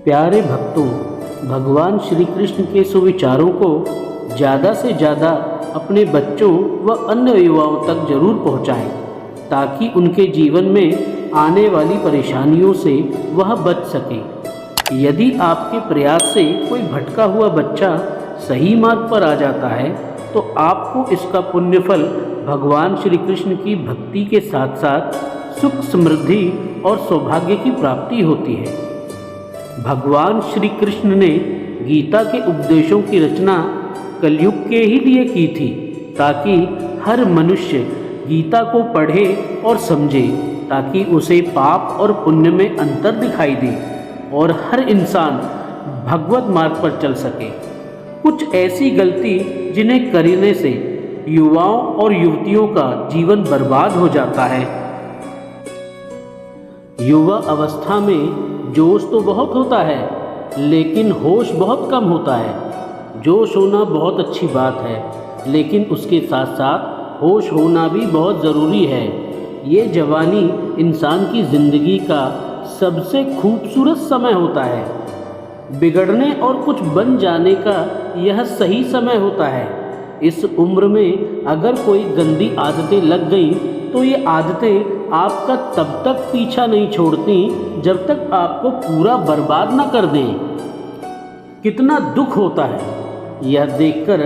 प्यारे भक्तों, भगवान श्री कृष्ण के सुविचारों को ज़्यादा से ज़्यादा अपने बच्चों व अन्य युवाओं तक जरूर पहुँचाएं, ताकि उनके जीवन में आने वाली परेशानियों से वह बच सके। यदि आपके प्रयास से कोई भटका हुआ बच्चा सही मार्ग पर आ जाता है, तो आपको इसका पुण्यफल भगवान श्री कृष्ण की भक्ति के साथ साथ सुख, समृद्धि और सौभाग्य की प्राप्ति होती है। भगवान श्री कृष्ण ने गीता के उपदेशों की रचना कलयुग के ही लिए की थी, ताकि हर मनुष्य गीता को पढ़े और समझे, ताकि उसे पाप और पुण्य में अंतर दिखाई दे और हर इंसान भगवत मार्ग पर चल सके। कुछ ऐसी गलती जिन्हें करने से युवाओं और युवतियों का जीवन बर्बाद हो जाता है। युवा अवस्था में जोश तो बहुत होता है, लेकिन होश बहुत कम होता है। जोश होना बहुत अच्छी बात है, लेकिन उसके साथ साथ होश होना भी बहुत ज़रूरी है। ये जवानी इंसान की ज़िंदगी का सबसे खूबसूरत समय होता है। बिगड़ने और कुछ बन जाने का यह सही समय होता है। इस उम्र में अगर कोई गंदी आदतें लग गई, तो ये आदतें आपका तब तक पीछा नहीं छोड़ती जब तक आपको पूरा बर्बाद ना कर दें। कितना दुख होता है यह देखकर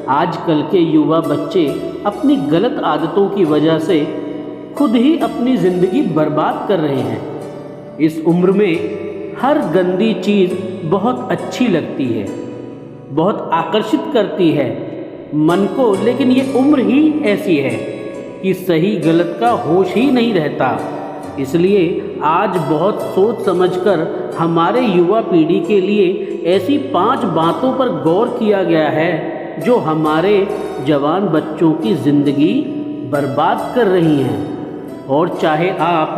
आजकल के युवा बच्चे अपनी गलत आदतों की वजह से खुद ही अपनी ज़िंदगी बर्बाद कर रहे हैं। इस उम्र में हर गंदी चीज़ बहुत अच्छी लगती है, बहुत आकर्षित करती है मन को, लेकिन ये उम्र ही ऐसी है कि सही गलत का होश ही नहीं रहता। इसलिए आज बहुत सोच समझकर हमारे युवा पीढ़ी के लिए ऐसी 5 बातों पर गौर किया गया है जो हमारे जवान बच्चों की ज़िंदगी बर्बाद कर रही हैं। और चाहे आप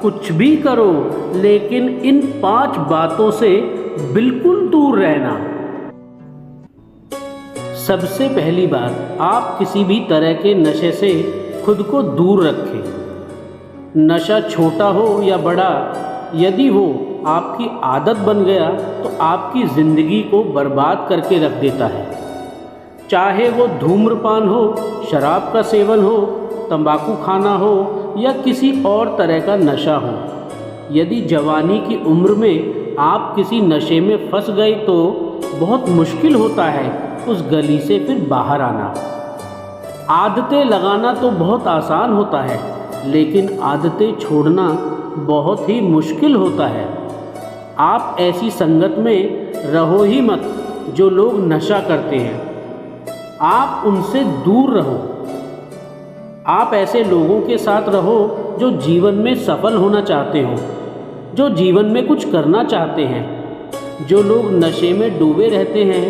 कुछ भी करो, लेकिन इन 5 बातों से बिल्कुल दूर रहना। सबसे पहली बात, आप किसी भी तरह के नशे से खुद को दूर रखें। नशा छोटा हो या बड़ा, यदि वो आपकी आदत बन गया तो आपकी ज़िंदगी को बर्बाद करके रख देता है। चाहे वो धूम्रपान हो, शराब का सेवन हो, तंबाकू खाना हो या किसी और तरह का नशा हो। यदि जवानी की उम्र में आप किसी नशे में फंस गए तो बहुत मुश्किल होता है उस गली से फिर बाहर आना। आदतें लगाना तो बहुत आसान होता है, लेकिन आदतें छोड़ना बहुत ही मुश्किल होता है। आप ऐसी संगत में रहो ही मत जो लोग नशा करते हैं। आप उनसे दूर रहो। आप ऐसे लोगों के साथ रहो जो जीवन में सफल होना चाहते हो, जो जीवन में कुछ करना चाहते हैं। जो लोग नशे में डूबे रहते हैं,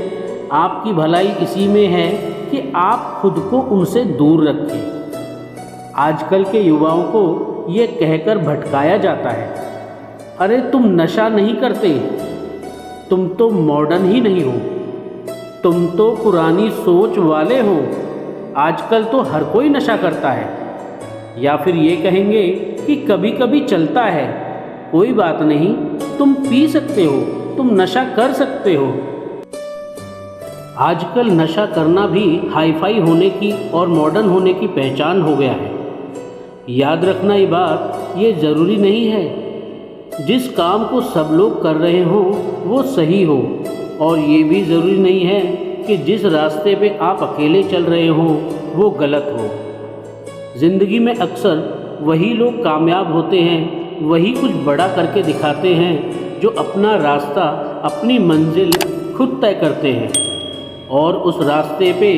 आपकी भलाई इसी में है कि आप खुद को उनसे दूर रखें। आजकल के युवाओं को ये कहकर भटकाया जाता है, अरे तुम नशा नहीं करते, तुम तो मॉडर्न ही नहीं हो, तुम तो पुरानी सोच वाले हो, आजकल तो हर कोई नशा करता है। या फिर ये कहेंगे कि कभी कभी चलता है, कोई बात नहीं, तुम पी सकते हो, तुम नशा कर सकते हो। आजकल नशा करना भी हाईफाई होने की और मॉडर्न होने की पहचान हो गया है। याद रखना ये बात, ये ज़रूरी नहीं है जिस काम को सब लोग कर रहे हो वो सही हो, और ये भी ज़रूरी नहीं है कि जिस रास्ते पे आप अकेले चल रहे हो वो गलत हो। ज़िंदगी में अक्सर वही लोग कामयाब होते हैं, वही कुछ बड़ा करके दिखाते हैं, जो अपना रास्ता, अपनी मंजिल खुद तय करते हैं और उस रास्ते पे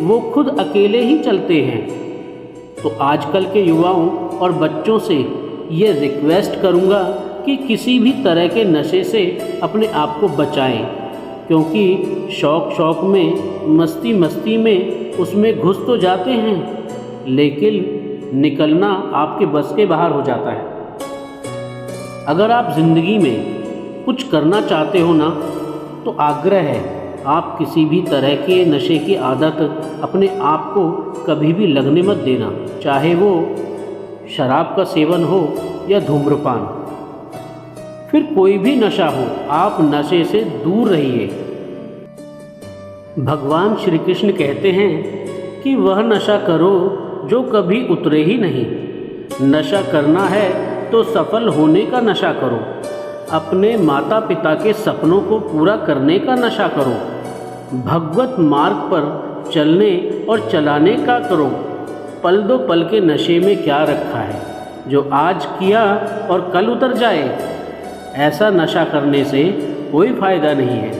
वो खुद अकेले ही चलते हैं। तो आजकल के युवाओं और बच्चों से ये रिक्वेस्ट करूँगा कि किसी भी तरह के नशे से अपने आप को बचाएं, क्योंकि शौक में, मस्ती में उसमें घुस तो जाते हैं, लेकिन निकलना आपके बस के बाहर हो जाता है। अगर आप ज़िंदगी में कुछ करना चाहते हो ना, तो आग्रह है, आप किसी भी तरह के नशे की आदत अपने आप को कभी भी लगने मत देना, चाहे वो शराब का सेवन हो या धूम्रपान। फिर कोई भी नशा हो, आप नशे से दूर रहिए। भगवान श्री कृष्ण कहते हैं कि वह नशा करो जो कभी उतरे ही नहीं। नशा करना है तो सफल होने का नशा करो, अपने माता पिता के सपनों को पूरा करने का नशा करो, भगवत मार्ग पर चलने और चलाने का करो। पल दो पल के नशे में क्या रखा है, जो आज किया और कल उतर जाए। ऐसा नशा करने से कोई फायदा नहीं है।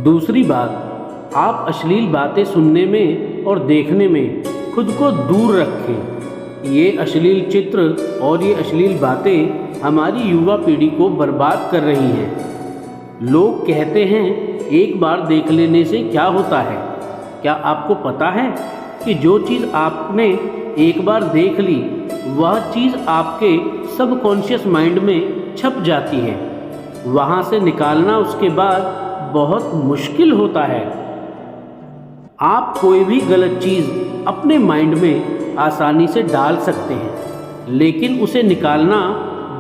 दूसरी बात, आप अश्लील बातें सुनने में और देखने में खुद को दूर रखें। ये अश्लील चित्र और ये अश्लील बातें हमारी युवा पीढ़ी को बर्बाद कर रही हैं। लोग कहते हैं एक बार देख लेने से क्या होता है। क्या आपको पता है कि जो चीज़ आपने एक बार देख ली वह चीज़ आपके सबकॉन्शियस माइंड में छप जाती है। वहाँ से निकालना उसके बाद बहुत मुश्किल होता है। आप कोई भी गलत चीज़ अपने माइंड में आसानी से डाल सकते हैं, लेकिन उसे निकालना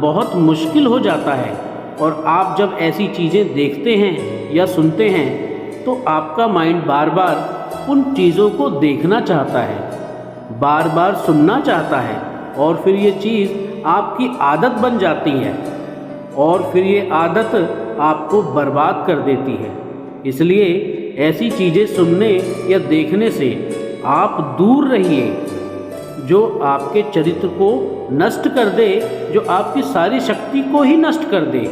बहुत मुश्किल हो जाता है। और आप जब ऐसी चीज़ें देखते हैं या सुनते हैं तो आपका माइंड बार बार उन चीज़ों को देखना चाहता है, बार बार सुनना चाहता है, और फिर ये चीज़ आपकी आदत बन जाती है और फिर ये आदत आपको बर्बाद कर देती है। इसलिए ऐसी चीज़ें सुनने या देखने से आप दूर रहिए जो आपके चरित्र को नष्ट कर दे, जो आपकी सारी शक्ति को ही नष्ट कर दे।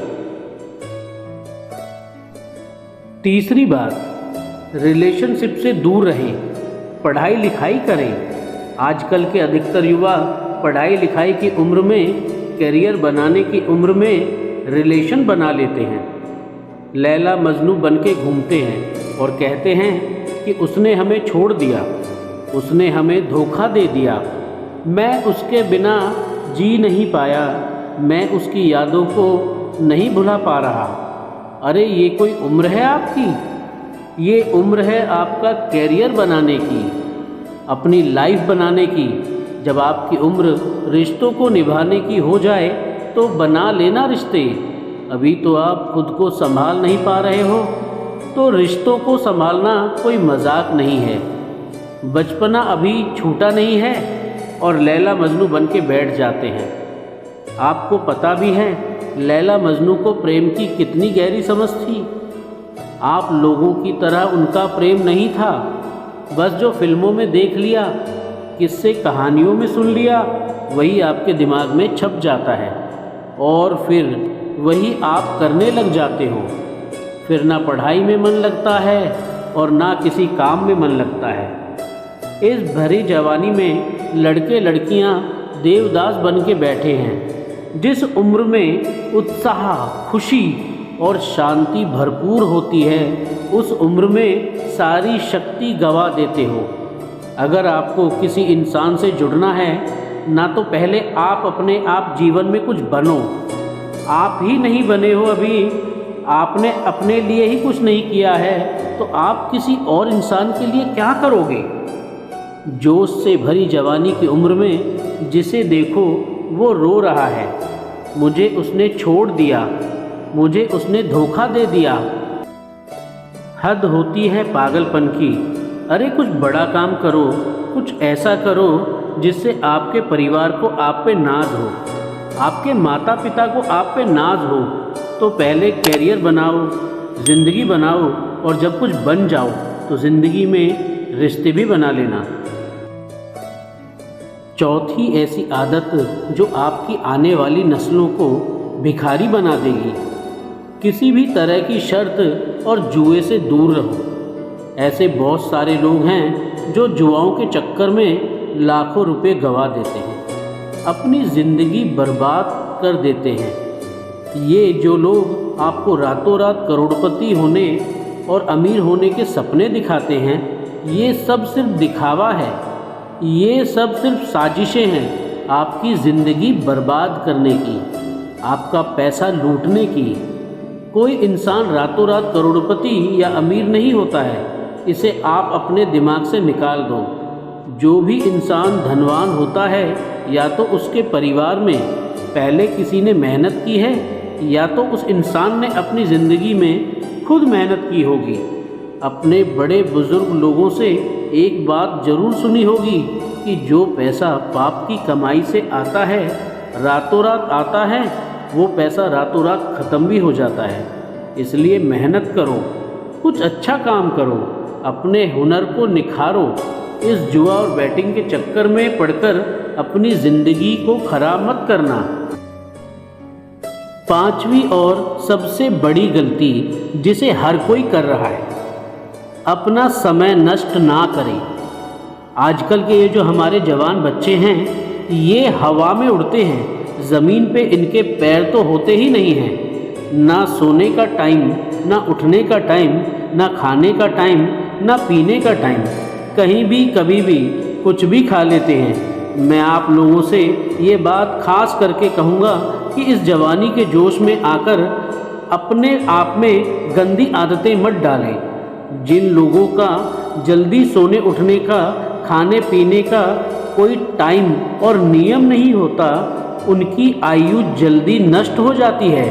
तीसरी बात, रिलेशनशिप से दूर रहें, पढ़ाई लिखाई करें। आजकल के अधिकतर युवा पढ़ाई लिखाई की उम्र में, करियर बनाने की उम्र में रिलेशन बना लेते हैं। लैला मजनू बन के घूमते हैं और कहते हैं कि उसने हमें छोड़ दिया, उसने हमें धोखा दे दिया, मैं उसके बिना जी नहीं पाया, मैं उसकी यादों को नहीं भुला पा रहा। अरे ये कोई उम्र है आपकी? ये उम्र है आपका करियर बनाने की, अपनी लाइफ बनाने की। जब आपकी उम्र रिश्तों को निभाने की हो जाए तो बना लेना रिश्ते। अभी तो आप खुद को संभाल नहीं पा रहे हो तो रिश्तों को संभालना कोई मजाक नहीं है। बचपना अभी छूटा नहीं है और लैला मजनू बन के बैठ जाते हैं। आपको पता भी है लैला मजनू को प्रेम की कितनी गहरी समझ थी। आप लोगों की तरह उनका प्रेम नहीं था, बस जो फिल्मों में देख लिया, किस्से कहानियों में सुन लिया, वही आपके दिमाग में छप जाता है और फिर वही आप करने लग जाते हो। फिर ना पढ़ाई में मन लगता है और ना किसी काम में मन लगता है। इस भरी जवानी में लड़के लड़कियां देवदास बन के बैठे हैं। जिस उम्र में उत्साह, खुशी और शांति भरपूर होती है, उस उम्र में सारी शक्ति गंवा देते हो। अगर आपको किसी इंसान से जुड़ना है ना, तो पहले आप अपने आप जीवन में कुछ बनो। आप ही नहीं बने हो, अभी आपने अपने लिए ही कुछ नहीं किया है तो आप किसी और इंसान के लिए क्या करोगे? जोश से भरी जवानी की उम्र में जिसे देखो वो रो रहा है, मुझे उसने छोड़ दिया, मुझे उसने धोखा दे दिया। हद होती है पागलपन की। अरे कुछ बड़ा काम करो, कुछ ऐसा करो जिससे आपके परिवार को आप पे नाज हो, आपके माता पिता को आप पे नाज हो। तो पहले कैरियर बनाओ, ज़िंदगी बनाओ, और जब कुछ बन जाओ तो ज़िंदगी में रिश्ते भी बना लेना। चौथी ऐसी आदत जो आपकी आने वाली नस्लों को भिखारी बना देगी। किसी भी तरह की शर्त और जुए से दूर रहो। ऐसे बहुत सारे लोग हैं जो जुआओं के चक्कर में लाखों रुपए गंवा देते हैं, अपनी ज़िंदगी बर्बाद कर देते हैं। ये जो लोग आपको रातों रात करोड़पति होने और अमीर होने के सपने दिखाते हैं, ये सब सिर्फ दिखावा है, ये सब सिर्फ साजिशें हैं आपकी ज़िंदगी बर्बाद करने की, आपका पैसा लूटने की। कोई इंसान रातों रात करोड़पति या अमीर नहीं होता है, इसे आप अपने दिमाग से निकाल दो। जो भी इंसान धनवान होता है या तो उसके परिवार में पहले किसी ने मेहनत की है या तो उस इंसान ने अपनी ज़िंदगी में खुद मेहनत की होगी। अपने बड़े बुज़ुर्ग लोगों से एक बात ज़रूर सुनी होगी कि जो पैसा पाप की कमाई से आता है, रातों रात आता है, वो पैसा रातों रात ख़त्म भी हो जाता है। इसलिए मेहनत करो, कुछ अच्छा काम करो, अपने हुनर को निखारो। इस जुआ और बैटिंग के चक्कर में पड़कर अपनी ज़िंदगी को ख़राब मत करना। पांचवी और सबसे बड़ी गलती जिसे हर कोई कर रहा है, अपना समय नष्ट ना करें। आजकल के ये जो हमारे जवान बच्चे हैं, ये हवा में उड़ते हैं, ज़मीन पे इनके पैर तो होते ही नहीं हैं। ना सोने का टाइम, ना उठने का टाइम, ना खाने का टाइम, ना पीने का टाइम, कहीं भी कभी भी कुछ भी खा लेते हैं। मैं आप लोगों से ये बात खास करके कहूँगा कि इस जवानी के जोश में आकर अपने आप में गंदी आदतें मत डालें। जिन लोगों का जल्दी सोने उठने का, खाने पीने का कोई टाइम और नियम नहीं होता, उनकी आयु जल्दी नष्ट हो जाती है।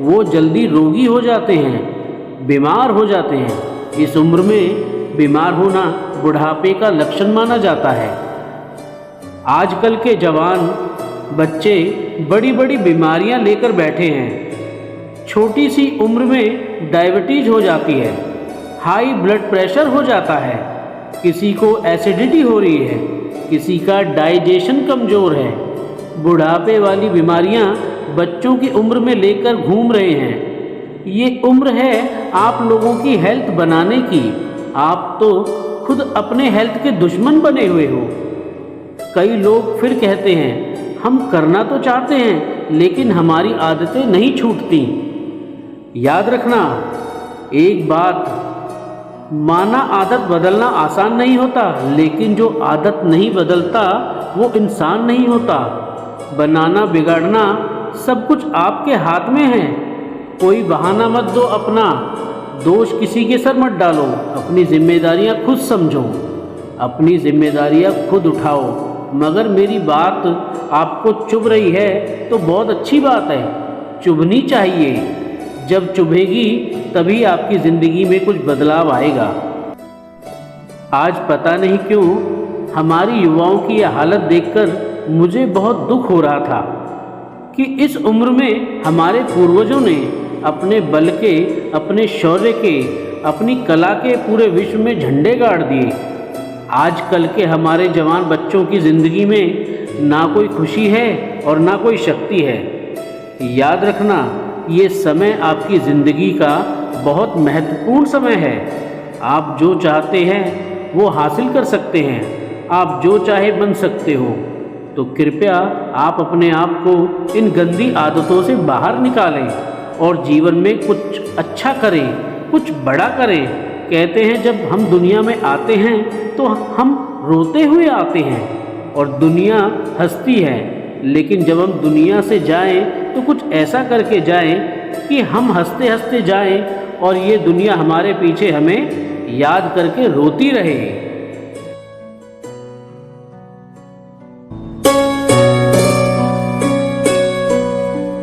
वो जल्दी रोगी हो जाते हैं, बीमार हो जाते हैं। इस उम्र में बीमार होना बुढ़ापे का लक्षण माना जाता है। आजकल के जवान बच्चे बड़ी बड़ी बीमारियां लेकर बैठे हैं। छोटी सी उम्र में डायबिटीज हो जाती है, हाई ब्लड प्रेशर हो जाता है, किसी को एसिडिटी हो रही है, किसी का डाइजेशन कमज़ोर है। बुढ़ापे वाली बीमारियां बच्चों की उम्र में लेकर घूम रहे हैं। ये उम्र है आप लोगों की हेल्थ बनाने की। आप तो खुद अपने हेल्थ के दुश्मन बने हुए हो। कई लोग फिर कहते हैं हम करना तो चाहते हैं लेकिन हमारी आदतें नहीं छूटती। याद रखना एक बात, माना आदत बदलना आसान नहीं होता, लेकिन जो आदत नहीं बदलता वो इंसान नहीं होता। बनाना बिगाड़ना सब कुछ आपके हाथ में है। कोई बहाना मत दो अपना, दोष किसी के सर मत डालो। अपनी जिम्मेदारियां खुद समझो, अपनी जिम्मेदारियां खुद उठाओ। मगर मेरी बात आपको चुभ रही है तो बहुत अच्छी बात है, चुभनी चाहिए। जब चुभेगी तभी आपकी ज़िंदगी में कुछ बदलाव आएगा। आज पता नहीं क्यों हमारी युवाओं की यह हालत देखकर मुझे बहुत दुख हो रहा था कि इस उम्र में हमारे पूर्वजों ने अपने बल के, अपने शौर्य के, अपनी कला के पूरे विश्व में झंडे गाड़ दिए। आजकल के हमारे जवान बच्चों की ज़िंदगी में ना कोई खुशी है और ना कोई शक्ति है। याद रखना ये समय आपकी ज़िंदगी का बहुत महत्वपूर्ण समय है। आप जो चाहते हैं वो हासिल कर सकते हैं, आप जो चाहे बन सकते हो। तो कृपया आप अपने आप को इन गंदी आदतों से बाहर निकालें और जीवन में कुछ अच्छा करें, कुछ बड़ा करें। कहते हैं जब हम दुनिया में आते हैं तो हम रोते हुए आते हैं और दुनिया हंसती है, लेकिन जब हम दुनिया से जाएं तो कुछ ऐसा करके जाएं कि हम हंसते हंसते जाएं और ये दुनिया हमारे पीछे हमें याद करके रोती रहे।